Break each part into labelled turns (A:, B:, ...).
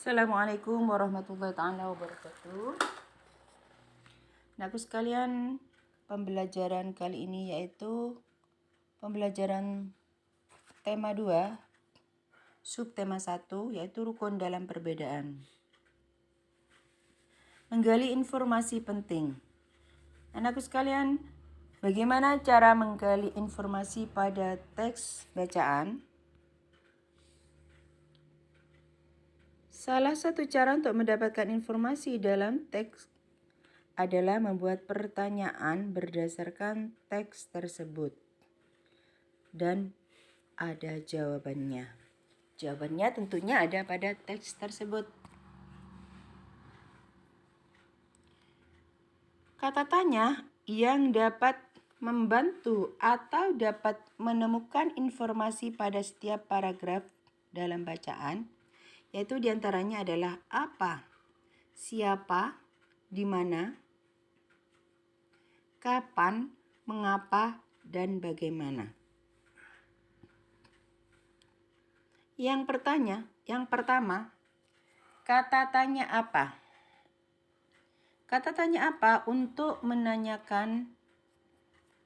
A: Assalamualaikum warahmatullahi taala wabarakatuh. Anakku sekalian, pembelajaran kali ini yaitu pembelajaran tema 2, subtema 1 yaitu rukun dalam perbedaan. Menggali informasi penting. Anakku sekalian, bagaimana cara menggali informasi pada teks bacaan? Salah satu cara untuk mendapatkan informasi dalam teks adalah membuat pertanyaan berdasarkan teks tersebut. Dan ada jawabannya. Jawabannya tentunya ada pada teks tersebut. Kata tanya yang dapat membantu atau dapat menemukan informasi pada setiap paragraf dalam bacaan, yaitu diantaranya adalah apa, siapa, di mana, kapan, mengapa, dan bagaimana. Yang pertama, kata tanya apa? Kata tanya apa untuk menanyakan,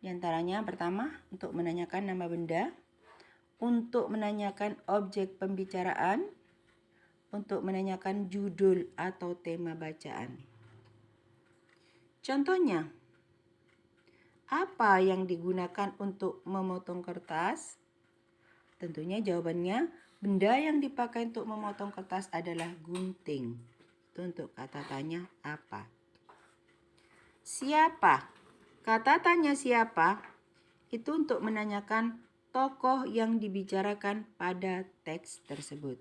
A: diantaranya pertama, untuk menanyakan nama benda, untuk menanyakan objek pembicaraan, untuk menanyakan judul atau tema bacaan. Contohnya, apa yang digunakan untuk memotong kertas? Tentunya jawabannya, benda yang dipakai untuk memotong kertas adalah gunting. Itu untuk kata tanya apa. Siapa? Kata tanya siapa itu untuk menanyakan tokoh yang dibicarakan pada teks tersebut.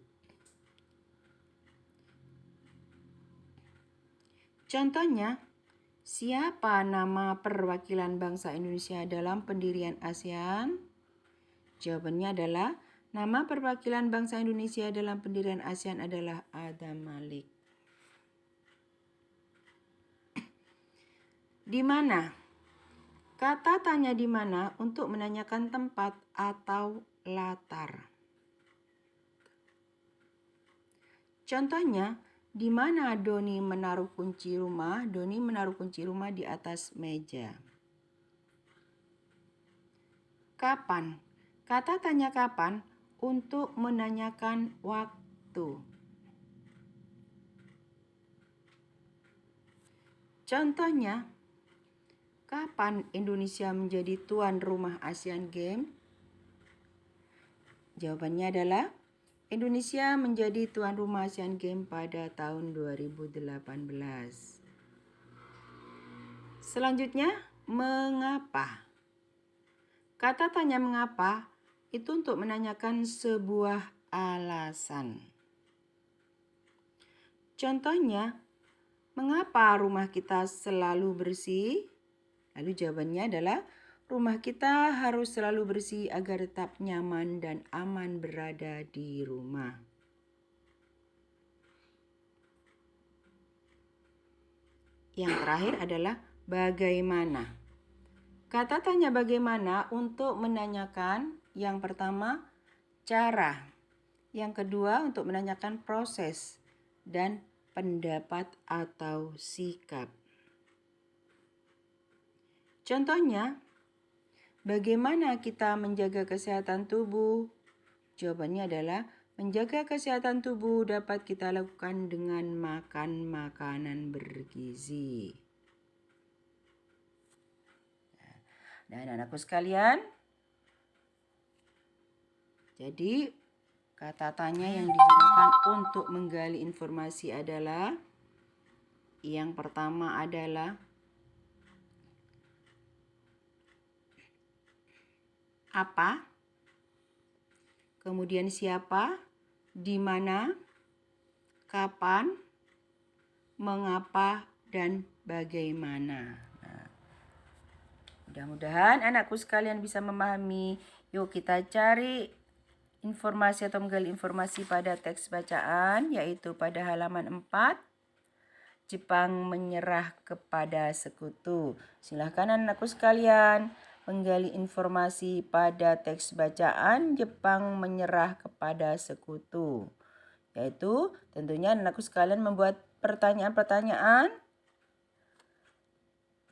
A: Contohnya, siapa nama perwakilan bangsa Indonesia dalam pendirian ASEAN? Jawabannya adalah nama perwakilan bangsa Indonesia dalam pendirian ASEAN adalah Adam Malik. Di mana? Kata tanya di mana untuk menanyakan tempat atau latar. Contohnya, di mana Doni menaruh kunci rumah? Doni menaruh kunci rumah di atas meja. Kapan? Kata tanya kapan untuk menanyakan waktu. Contohnya, kapan Indonesia menjadi tuan rumah Asian Games? Jawabannya adalah Indonesia menjadi tuan rumah Asian Games pada tahun 2018. Selanjutnya, mengapa? Kata tanya mengapa itu untuk menanyakan sebuah alasan. Contohnya, mengapa rumah kita selalu bersih? Lalu jawabannya adalah rumah kita harus selalu bersih agar tetap nyaman dan aman berada di rumah. Yang terakhir adalah bagaimana. Kata tanya bagaimana untuk menanyakan yang pertama cara, yang kedua untuk menanyakan proses, dan pendapat atau sikap. Contohnya, bagaimana kita menjaga kesehatan tubuh? Jawabannya adalah menjaga kesehatan tubuh dapat kita lakukan dengan makan makanan bergizi. Dan anakku sekalian, jadi kata tanya yang digunakan untuk menggali informasi adalah yang pertama adalah apa, kemudian siapa, di mana, kapan, mengapa, dan bagaimana. Nah, mudah-mudahan anakku sekalian bisa memahami. Yuk kita cari informasi atau menggali informasi pada teks bacaan, yaitu pada halaman 4. Jepang menyerah kepada sekutu. Silahkan anakku sekalian menggali informasi pada teks bacaan Jepang menyerah kepada sekutu. Yaitu tentunya anakku sekalian membuat pertanyaan-pertanyaan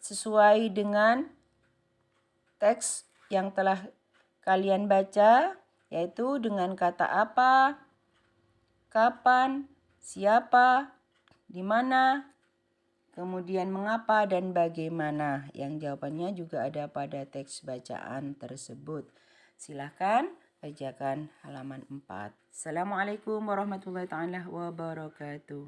A: sesuai dengan teks yang telah kalian baca, yaitu dengan kata apa, kapan, siapa, di mana, kemudian mengapa dan bagaimana. Yang jawabannya juga ada pada teks bacaan tersebut. Silahkan kerjakan halaman 4. Assalamualaikum warahmatullahi wabarakatuh.